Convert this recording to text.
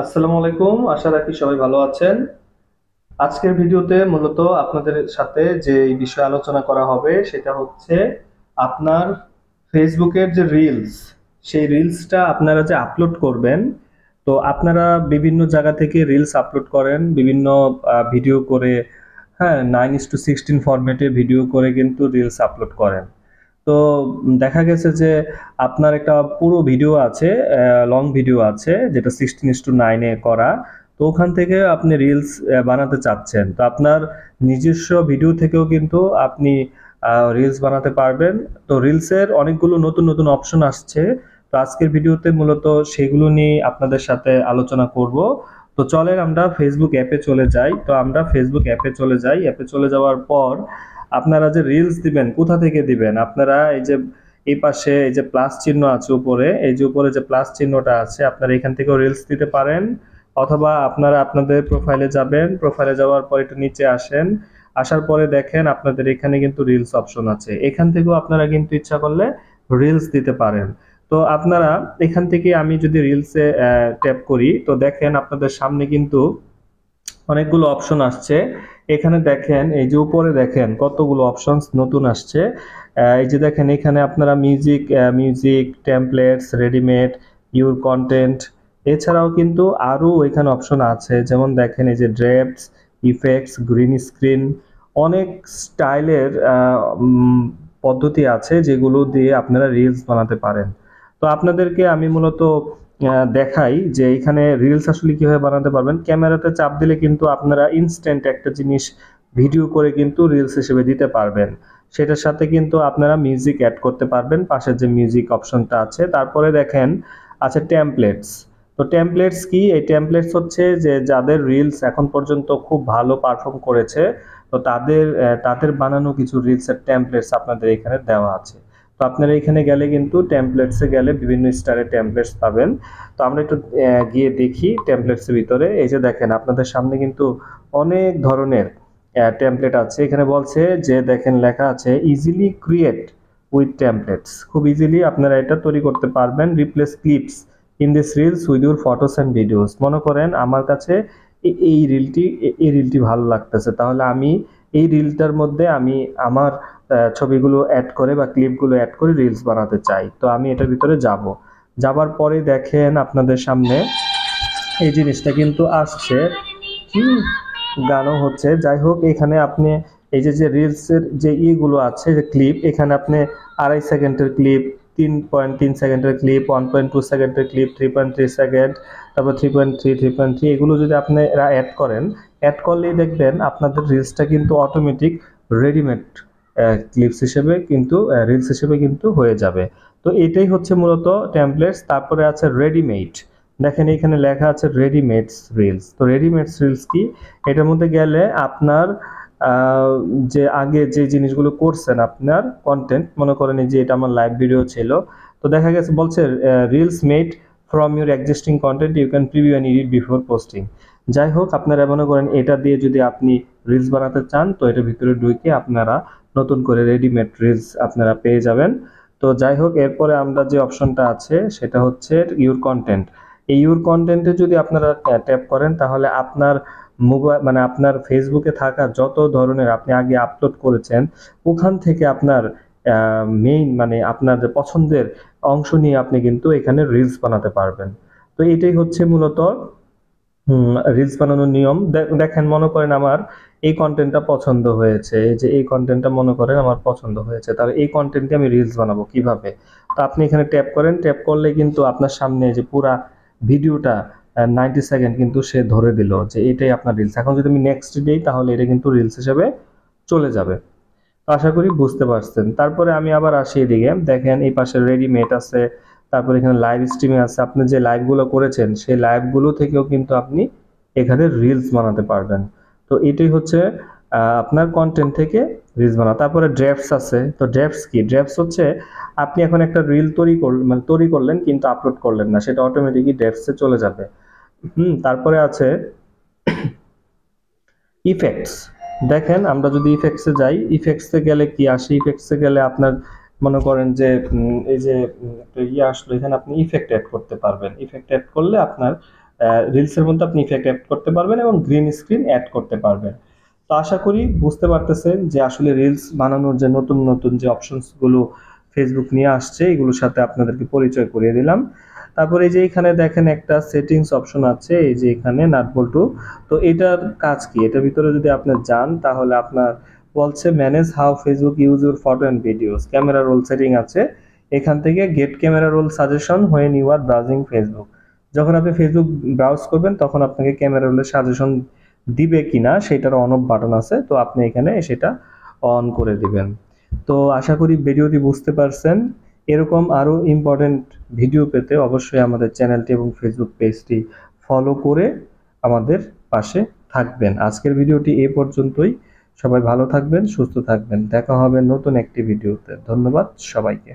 আসসালামু আলাইকুম, আশা রাখি সবাই ভালো আছেন। আজকের ভিডিওতে মূলত আপনাদের সাথে যে এই বিষয়ে আলোচনা করা হবে সেটা হচ্ছে আপনার ফেসবুকের যে রিলস, সেই রিলসটা আপনারা যে আপলোড করবেন। তো আপনারা বিভিন্ন জায়গা থেকে রিলস আপলোড করেন, বিভিন্ন ভিডিও করে, হ্যাঁ, 9:16 ফরম্যাটে ভিডিও করে কিন্তু রিলস আপলোড করেন। তো দেখা গেছে যে আপনার একটা পুরো ভিডিও আছে, লং ভিডিও আছে যেটা 16:9 করা। তো ওখান থেকে আপনি রিলস বানাতে চাচ্ছেন, তো আপনার নিজস্ব ভিডিও থেকেও কিন্তু আপনি রিলস বানাতে পারবেন। তো রিলসের অনেকগুলো নতুন নতুন অপশন আসছে। তো আজকের ভিডিওতে মূলত সেগুলো নিয়ে আপনাদের সাথে আলোচনা করব। তো চলেন আমরা ফেসবুক অ্যাপে চলে যাই। তো আমরা ফেসবুক অ্যাপে চলে যাই। অ্যাপে চলে যাওয়ার পর আপনারা যে রিলস দিবেন কোথা থেকে দিবেন, আপনারা এই যে এই পাশে এই যে প্লাস চিহ্ন আছে উপরে, এই যে উপরে যে প্লাস চিহ্নটা আছে, আপনারা এখান থেকেও রিলস দিতে পারেন। অথবা আপনারা আপনাদের প্রোফাইলে যাবেন, প্রোফাইলে যাওয়ার পর একটু নিচে আসেন, আসার পরে দেখেন আপনাদের এখানে কিন্তু রিলস অপশন আছে। এখান থেকেও আপনারা কিন্তু ইচ্ছা করলে রিলস দিতে পারেন। তো আপনারা এখান থেকে আমি যদি রিলসে ট্যাপ করি, তো দেখেন আপনাদের সামনে কিন্তু অনেকগুলো অপশন আসছে। এখানে দেখেন, এই যে উপরে দেখেন কতগুলো অপশনস নতুন আসছে। এই যে দেখেন এখানে আপনারা music templates, readymade, your content, এছাড়াও কিন্তু আরো এখানে অপশন আছে। যেমন দেখেন এই যে ড্রাফটস, ইফেক্টস, গ্রিন স্ক্রিন, অনেক স্টাইলের পদ্ধতি আছে যেগুলো দিয়ে আপনারা রিলস বানাতে পারেন। তো আপনাদেরকে আমি মূলত দেখাই যে এখানে রিলস আসলে কিভাবে বানাতে পারবেন। ক্যামেরাতে চাপ দিলে কিন্তু আপনারা ইনস্ট্যান্ট একটা জিনিস ভিডিও করে কিন্তু রিলস হিসেবে দিতে পারবেন। সেটার সাথে কিন্তু আপনারা মিউজিক অ্যাড করতে পারবেন, পাশে যে মিউজিক অপশনটা আছে। তারপরে দেখেন আছে টেমপ্লেটস। তো টেমপ্লেটস কি? এই টেমপ্লেটস হচ্ছে যে যাদের রিলস এখন পর্যন্ত খুব ভালো পারফর্ম করেছে, তো তাদের বানানো কিছু রিলসের টেমপ্লেটস আপনাদের এখানে দেওয়া আছে। তো আপনারা এখানে গেলে কিন্তু টেমপ্লেটসে গেলে বিভিন্ন স্টাইলের টেমপ্লেটস পাবেন। তো আমরা একটু গিয়ে দেখি টেমপ্লেটসের ভিতরে। এই যে দেখেন আপনাদের সামনে কিন্তু অনেক ধরনের টেমপ্লেট আছে। এখানে বলছে যে দেখেন লেখা আছে ইজিলি ক্রিয়েট উইথ টেমপ্লেটস। খুব ইজিলি আপনারা এটা তৈরি করতে পারবেন। Replace clips in this reels with your photos and videos. মনে করেন আমার কাছে এই রিলটি ভালো লাগতেছে, তাহলে আমি এই রিলটার মধ্যে আমি আমার ছবিগুলো অ্যাড করে বা ক্লিপগুলো অ্যাড করে রিলস বানাতে চাই। তো আমি এটার ভিতরে যাব। যাবার পরে দেখেন আপনাদের সামনে এই জিনিসটা কিন্তু আসছে। হুম, গানও হচ্ছে। যাই হোক, এখানে আপনি এই যে রিলসের যে ইগুলো আছে, যে ক্লিপ, এখানে আপনি 2.5 সেকেন্ডের ক্লিপ, 3.3 সেকেন্ডের ক্লিপ, 1.2 সেকেন্ডের ক্লিপ, 3.3 সেকেন্ড, তারপর 3.3, 3.3, এগুলো যদি আপনারা অ্যাড করেন, অ্যাড করলেই দেখবেন আপনাদের রিলসটা কিন্তু অটোমেটিক রেডিমেড ক্লিপস হিসেবে কিন্তু রিলস হিসেবে কিন্তু হয়ে যাবে। তো এটাই হচ্ছে মূলত টেমপ্লেটস। তারপরে আছে রেডিমেড। দেখেন এখানে লেখা আছে রেডিমেডস রিলস। তো রেডিমেডস রিলস কি? এটার মধ্যে গেলে আপনার যে আগে যে জিনিসগুলো করছেন, আপনার কন্টেন্ট, মনে করেন এই যে এটা আমার লাইভ ভিডিও ছিল। তো দেখা গেছে বলছে reels made from your existing content, you can preview and edit before posting. যাই হোক, আপনারা মনে করেন এটা দিয়ে যদি আপনি রিলস বানাতে চান, তো এটার ভিতরে ঢুকে আপনারা নতুন করে রেডিমেড রিলস আপনারা পেয়ে যাবেন। তো যাই হোক, এরপরে আমরা যে অপশনটা আছে সেটা হচ্ছে ইউর কন্টেন্ট। এই ইউর কন্টেন্টে যদি আপনারা ট্যাপ করেন, তাহলে আপনার মোবাইল মানে আপনার ফেসবুকে থাকা যত ধরনের আপনি আগে আপলোড করেছেন, ওখান থেকে আপনার মেইন মানে আপনার যে পছন্দের অংশ নিয়ে আপনি কিন্তু এখানে রিলস বানাতে পারবেন। তো এটাই হচ্ছে মূলত রিলস বানানোর নিয়ম। দেখেন মনে করেন আমার এই কন্টেন্টটা পছন্দ হয়েছে, এই যে এই কন্টেন্টটা মনে করেন আমার পছন্দ হয়েছে, তাহলে এই কন্টেন্টে আমি রিলস বানাবো কিভাবে? তো আপনি এখানে ট্যাপ করেন, ট্যাপ করলে কিন্তু আপনার সামনে যে পুরা ভিডিওটা 90 সেকেন্ড কিন্তু সে ধরে দিল যে এটাই আপনার রিলস। এখন যদি আমি নেক্সট দিই, তাহলে এটা কিন্তু রিলস হিসেবে চলে যাবে। তো আশা করি বুঝতে পারছেন। তারপরে আমি আবার আসি এদিকে, দেখেন এই পাশে রেডিমেড আছে, তারপরে এখানে লাইভ স্ট্রিমে আছে। আপনি যে লাইভগুলো করেছেন সেই লাইভগুলো থেকেও কিন্তু আপনি এখানে রিলস বানাতে পারবেন। তো এটাই হচ্ছে আপনার কন্টেন্ট থেকে রিলস বানানো। তারপরে ড্রাফটস আছে। তো ড্রাফটস কি? ড্রাফটস হচ্ছে আপনি এখন একটা রিল তৈরি করলেন কিন্তু আপলোড করলেন না, সেটা অটোমেটিকই ড্রাফটসে চলে যাবে। তারপরে আছে ইফেক্টস। দেখেন আমরা যদি ইফেক্টসে যাই, ইফেক্টসে গেলে কি আসে? ইফেক্টসে গেলে আপনার মনে করেন যে এই যে একটা আসলো, এখানে আপনি ইফেক্ট অ্যাড করতে পারবেন। ইফেক্ট অ্যাড করলে আপনার রিলসের মধ্যে আপনি ইফেক্ট অ্যাড করতে পারবেন এবং গ্রিন স্ক্রিন অ্যাড করতে পারবেন। তো আশা করি বুঝতে পারতেছেন যে আসলে রিলস বানানোর যে নতুন নতুন যে অপশনসগুলো ফেসবুক নিয়ে আসছে, এগুলোর সাথে আপনাদেরকে পরিচয় করিয়ে দিলাম। তারপরে এই যে এখানে দেখেন একটা সেটিংস অপশন আছে, এই যে এখানে নাট বল্টু। তো এটার কাজ কি, এটার ভিতরে যদি আপনি যান তাহলে আপনার বলছে manage how Facebook use your photo and videos, camera roll setting আছে। এখান থেকে get camera roll suggestion when you are browsing Facebook, যখন আপনি ফেসবুক ব্রাউজ করবেন তখন আপনাকে ক্যামেরা রোলের সাজেশন দিবে কিনা সেটার অন অফ বাটন আছে, তো আপনি এখানে সেটা অন করে দিবেন। তো আশা করি ভিডিওটি বুঝতে পারছেন। এরকম আরো ইম্পর্টেন্ট ভিডিও পেতে অবশ্যই আমাদের চ্যানেলটি এবং ফেসবুক পেজটি ফলো করে আমাদের পাশে থাকবেন। আজকের ভিডিওটি এ পর্যন্তই। সবাই ভালো থাকবেন, সুস্থ থাকবেন। দেখা হবে নতুন একটি ভিডিওতে। ধন্যবাদ সবাইকে।